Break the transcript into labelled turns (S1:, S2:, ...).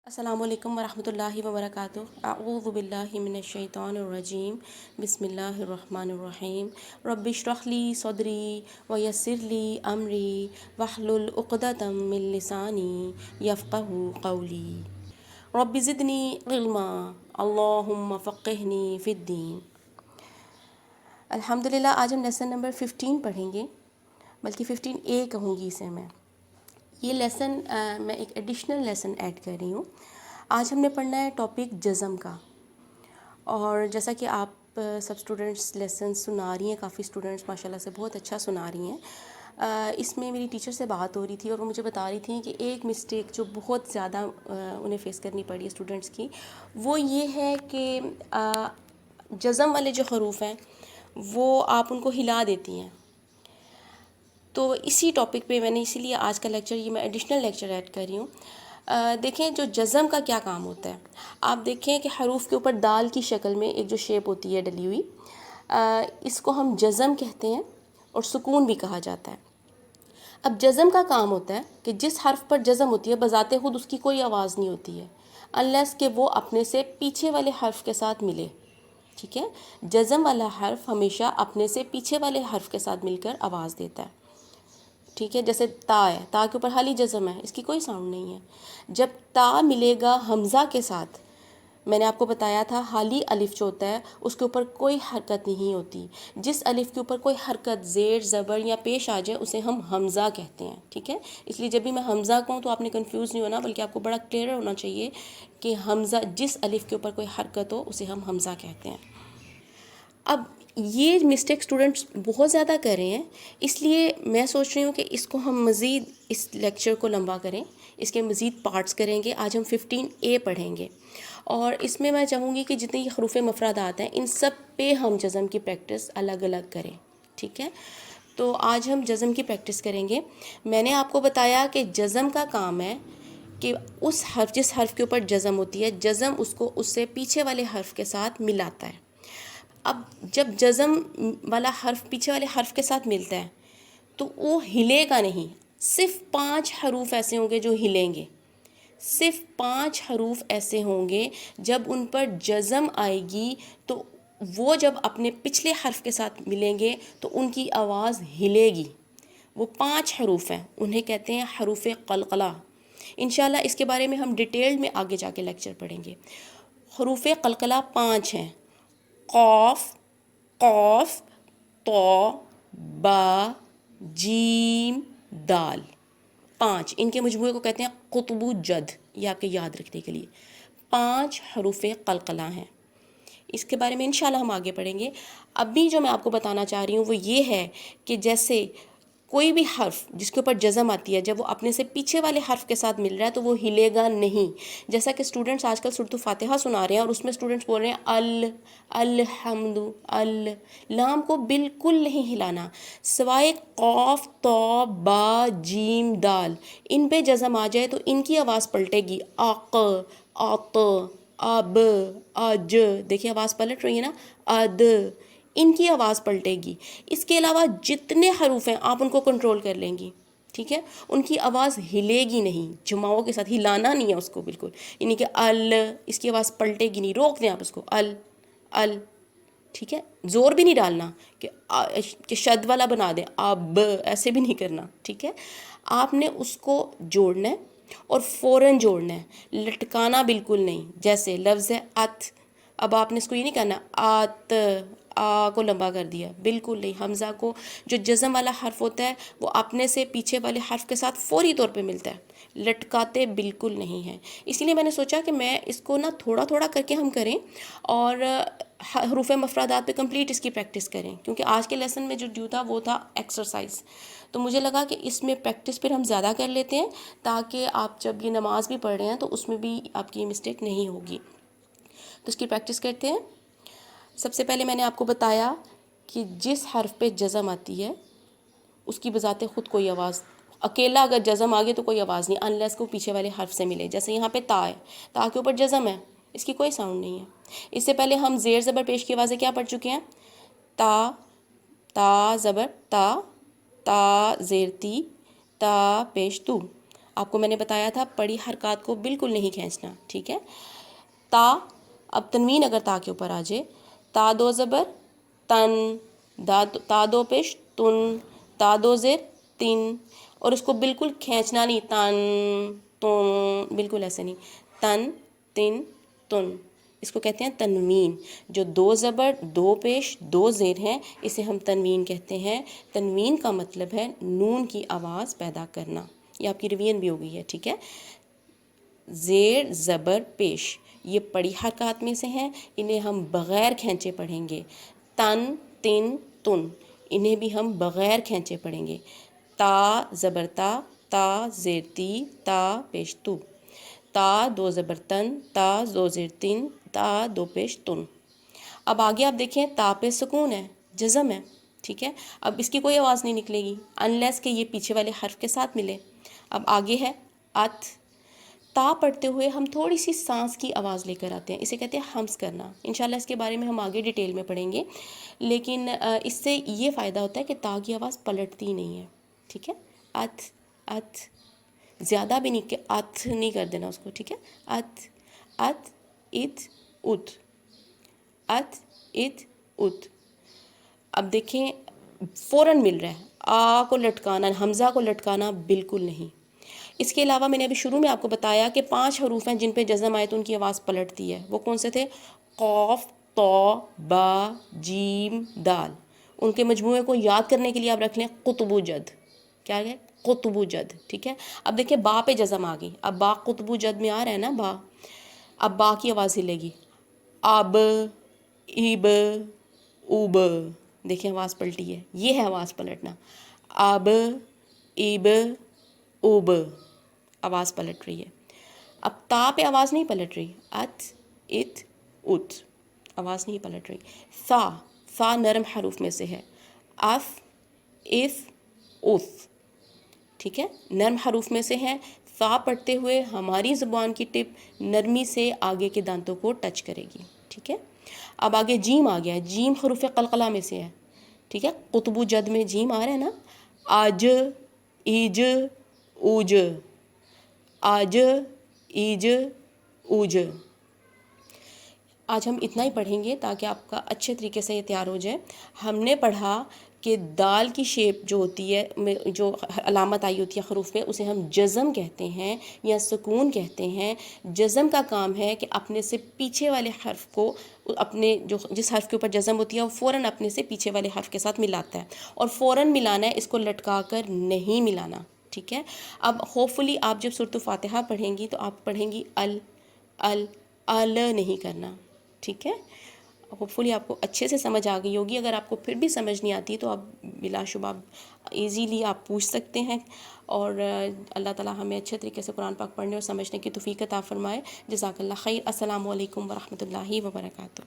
S1: السلام علیکم ورحمۃ اللہ وبرکاتہ۔ اعوذ باللہ من الشیطان الرجیم، بسم اللہ الرحمن الرحیم۔ رب اشرح لی صدری ویسر لی امری واحلل عقدۃ من لسانی یفقہوا قولی۔ رب زدنی علما، اللہم فقہنی فی الدین۔ الحمدللہ آج ہم لیسن نمبر 15 پڑھیں گے، بلکہ 15A کہوں گی اسے میں۔ یہ لیسن میں ایک ایڈیشنل لیسن ایڈ کر رہی ہوں۔ آج ہم نے پڑھنا ہے ٹاپک جزم کا، اور جیسا کہ آپ سب اسٹوڈنٹس لیسن سنا رہی ہیں، کافی اسٹوڈنٹس ماشاءاللہ سے بہت اچھا سنا رہی ہیں۔ اس میں میری ٹیچر سے بات ہو رہی تھی اور وہ مجھے بتا رہی تھیں کہ ایک مسٹیک جو بہت زیادہ انہیں فیس کرنی پڑی ہے اسٹوڈنٹس کی، وہ یہ ہے کہ جزم والے جو حروف ہیں وہ آپ ان کو ہلا دیتی ہیں۔ تو اسی ٹاپک پہ میں نے اسی لیے آج کا لیکچر، یہ میں ایڈیشنل لیکچر ایڈ کر رہی ہوں۔ دیکھیں جو جزم کا کیا کام ہوتا ہے، آپ دیکھیں کہ حروف کے اوپر دال کی شکل میں ایک جو شیپ ہوتی ہے ڈلی ہوئی، اس کو ہم جزم کہتے ہیں اور سکون بھی کہا جاتا ہے۔ اب جزم کا کام ہوتا ہے کہ جس حرف پر جزم ہوتی ہے بذات خود اس کی کوئی آواز نہیں ہوتی ہے، انلیس کہ وہ اپنے سے پیچھے والے حرف کے ساتھ ملے، ٹھیک ہے۔ جزم والا حرف ہمیشہ اپنے سے پیچھے والے حرف کے ساتھ مل کر آواز دیتا ہے، ٹھیک ہے۔ جیسے تا ہے، تا کے اوپر خالی جزم ہے، اس کی کوئی ساؤنڈ نہیں ہے۔ جب تا ملے گا حمزہ کے ساتھ، میں نے آپ کو بتایا تھا حالی الف جو ہوتا ہے اس کے اوپر کوئی حرکت نہیں ہوتی۔ جس الف کے اوپر کوئی حرکت، زیر، زبر یا پیش آ جائے اسے ہم حمزہ کہتے ہیں، ٹھیک ہے۔ اس لیے جب بھی میں حمزہ کہوں تو آپ نے کنفیوز نہیں ہونا، بلکہ آپ کو بڑا کلیئر ہونا چاہیے کہ حمزہ، جس الف کے اوپر کوئی حرکت ہو اسے ہم حمزہ کہتے ہیں۔ اب یہ مسٹیک اسٹوڈنٹس بہت زیادہ کر رہے ہیں، اس لیے میں سوچ رہی ہوں کہ اس کو ہم مزید، اس لیکچر کو لمبا کریں، اس کے مزید پارٹس کریں گے۔ آج ہم 15A پڑھیں گے، اور اس میں چاہوں گی کہ جتنی حروف مفردات ہیں ان سب پہ ہم جزم کی پریکٹس الگ الگ کریں، ٹھیک ہے۔ تو آج ہم جزم کی پریکٹس کریں گے۔ میں نے آپ کو بتایا کہ جزم کا کام ہے کہ اس حرف، جس حرف کے اوپر جزم ہوتی ہے، جزم اس کو اس سے پیچھے والے حرف کے ساتھ ملاتا ہے۔ اب جب جزم والا حرف پیچھے والے حرف کے ساتھ ملتا ہے تو وہ ہلے گا نہیں۔ صرف 5 حروف ایسے ہوں گے جو ہلیں گے، صرف 5 حروف ایسے ہوں گے جب ان پر جزم آئے گی تو وہ جب اپنے پچھلے حرف کے ساتھ ملیں گے تو ان کی آواز ہلے گی۔ وہ 5 حروف ہیں، انہیں کہتے ہیں حروف قلقلہ۔ انشاءاللہ اس کے بارے میں ہم ڈیٹیل میں آگے جا کے لیکچر پڑھیں گے۔ حروف قلقلہ 5 ہیں: قاف، قاف، طا، با، جیم، دال۔ 5، ان کے مجموعے کو کہتے ہیں قطب جد، یہ آپ کے یاد رکھنے کے لیے 5 حروف قلقلہ ہیں۔ اس کے بارے میں انشاءاللہ ہم آگے پڑھیں گے۔ ابھی جو میں آپ کو بتانا چاہ رہی ہوں وہ یہ ہے کہ جیسے کوئی بھی حرف جس کے اوپر جزم آتی ہے، جب وہ اپنے سے پیچھے والے حرف کے ساتھ مل رہا ہے تو وہ ہلے گا نہیں۔ جیسا کہ اسٹوڈنٹس آج کل سورۃ الفاتحہ سنا رہے ہیں اور اس میں اسٹوڈنٹس بول رہے ہیں الحمد، لام کو بالکل نہیں ہلانا، سوائے قاف، طا، با، جیم، دال، ان پہ جزم آ جائے تو ان کی آواز پلٹے گی، آق، آط، اب، اج، دیکھیے آواز پلٹ رہی ہے نا، اد، ان کی آواز پلٹے گی۔ اس کے علاوہ جتنے حروف ہیں آپ ان کو کنٹرول کر لیں گی، ٹھیک ہے۔ ان کی آواز ہلے گی نہیں، جماؤں کے ساتھ ہلانا نہیں ہے اس کو بالکل، یعنی کہ اس کی آواز پلٹے گی نہیں، روک دیں آپ اس کو، ٹھیک ہے۔ زور بھی نہیں ڈالنا کہ شد والا بنا دیں، اب ایسے بھی نہیں کرنا، ٹھیک ہے۔ آپ نے اس کو جوڑنا ہے اور فوراً جوڑنا ہے، لٹکانا بالکل نہیں۔ جیسے لفظ ہے ات، اب آپ نے اس کو یہ نہیں کرنا آت، آ کو لمبا کر دیا، بالکل نہیں۔ حمزہ کو، جو جزم والا حرف ہوتا ہے وہ اپنے سے پیچھے والے حرف کے ساتھ فوری طور پہ ملتا ہے، لٹکاتے بالکل نہیں ہیں۔ اسی لیے میں نے سوچا کہ میں اس کو تھوڑا تھوڑا کر کے ہم کریں اور حروف مفردات پہ کمپلیٹ اس کی پریکٹس کریں، کیونکہ آج کے لیسن میں جو ڈیو تھا وہ تھا ایکسرسائز، تو مجھے لگا کہ اس میں پریکٹس پھر ہم زیادہ کر لیتے ہیں تاکہ آپ جب یہ نماز بھی پڑھ رہے ہیں تو اس میں بھی آپ کی مسٹیک نہیں ہوگی۔ تو اس کی پریکٹس کرتے ہیں۔ سب سے پہلے میں نے آپ کو بتایا کہ جس حرف پہ جزم آتی ہے اس کی بذات خود کوئی آواز، اکیلا اگر جزم آگے تو کوئی آواز نہیں، انلیس کو پیچھے والے حرف سے ملے۔ جیسے یہاں پہ تا ہے، تا کے اوپر جزم ہے، اس کی کوئی ساؤنڈ نہیں ہے۔ اس سے پہلے ہم زیر زبر پیش کی آوازیں کیا پڑھ چکے ہیں؟ تا، تا زبر تا، تا زیر تی، تا پیش تو۔ آپ کو میں نے بتایا تھا پڑی حرکات کو بالکل نہیں کھینچنا، ٹھیک ہے. تا، اب تنوین اگر تا کے اوپر آ جائے، تا دو زبر تن، تا دو پیش تن، تا دو زیر تن، اور اس کو بالکل کھینچنا نہیں، تن تن، بالکل ایسے نہیں، تن تن تن. اس کو کہتے ہیں تنوین. جو دو زبر دو پیش دو زیر ہیں اسے ہم تنوین کہتے ہیں. تنوین کا مطلب ہے نون کی آواز پیدا کرنا. یہ آپ کی ریویژن بھی ہو گئی ہے، ٹھیک ہے. زیر زبر پیش یہ پڑی حرکات میں سے ہیں، انہیں ہم بغیر کھینچے پڑھیں گے. تن تن تن، انہیں بھی ہم بغیر کھینچے پڑھیں گے. تا زبر تا زیر تی، تا پیش تو. تا دو زبر تن، تا دو زیر تن، تا دو پیش تن. اب آگے آپ دیکھیں تا پہ سکون ہے، جزم ہے، ٹھیک ہے. اب اس کی کوئی آواز نہیں نکلے گی انلیس کہ یہ پیچھے والے حرف کے ساتھ ملے. اب آگے ہے ات. تا پڑھتے ہوئے ہم تھوڑی سی سانس کی آواز لے کر آتے ہیں، اسے کہتے ہیں ہمس کرنا. انشاءاللہ اس کے بارے میں ہم آگے ڈیٹیل میں پڑھیں گے، لیکن اس سے یہ فائدہ ہوتا ہے کہ تا کی آواز پلٹتی نہیں ہے، ٹھیک ہے. ات ات، زیادہ بھی نہیں کہ ات نہیں کر دینا اس کو، ٹھیک ہے. ات ات ات ات، ات ات ات. اب دیکھیں فوراً مل رہا ہے، آ کو لٹکانا، حمزہ کو لٹکانا بالکل نہیں. اس کے علاوہ میں نے ابھی شروع میں آپ کو بتایا کہ 5 حروف ہیں جن پہ جزم آئے تو ان کی آواز پلٹتی ہے. وہ کون سے تھے؟ قاف، طا، با، جیم، دال. ان کے مجموعے کو یاد کرنے کے لیے آپ رکھ لیں قطب و جد. کیا ہے؟ قطب و جد، ٹھیک ہے. اب دیکھیں با پہ جزم آ گئی. اب با قطب و جد میں آ رہا ہے نا با. اب با کی آواز ہلے گی، اب ایب اوب. دیکھیں آواز پلٹی ہے، یہ ہے آواز پلٹنا. اب ایب اوب، آواز پلٹ رہی ہے. اب تا پہ آواز نہیں پلٹ رہی، ات ات ات، آواز نہیں پلٹ رہی. فا نرم حروف میں سے ہے. اف اف اف، ٹھیک ہے، نرم حروف میں سے ہیں. فا پڑھتے ہوئے ہماری زبان کی ٹپ نرمی سے آگے کے دانتوں کو ٹچ کرے گی، ٹھیک ہے. اب آگے جیم آ گیا ہے. جیم حروف قلقلہ میں سے ہے، ٹھیک ہے. قطب و جد میں جیم آ رہا ہے نا. آج ایج اوج، آج ایج اوج. آج ہم اتنا ہی پڑھیں گے تاکہ آپ کا اچھے طریقے سے یہ تیار ہو جائے. ہم نے پڑھا کہ دال کی شیپ جو ہوتی ہے، جو علامت آئی ہوتی ہے حروف میں، اسے ہم جزم کہتے ہیں یا سکون کہتے ہیں. جزم کا کام ہے کہ اپنے سے پیچھے والے حرف کو، اپنے جس حرف کے اوپر جزم ہوتی ہے وہ فوراً اپنے سے پیچھے والے حرف کے ساتھ ملاتا ہے، اور فوراً ملانا ہے، اس کو لٹکا کر نہیں ملانا، ٹھیک ہے. اب ہوپ فلی آپ جب سورۃ فاتحہ پڑھیں گی تو آپ پڑھیں گی ال نہیں کرنا، ٹھیک ہے. ہوپ فلی آپ کو اچھے سے سمجھ آ گئی ہوگی. اگر آپ کو پھر بھی سمجھ نہیں آتی تو آپ بلا شبہ ایزیلی آپ پوچھ سکتے ہیں. اور اللہ تعالیٰ ہمیں اچھے طریقے سے قرآن پاک پڑھنے اور سمجھنے کی توفیق عطا فرمائے. جزاک اللہ خیر. السلام علیکم ورحمۃ اللہ وبرکاتہ.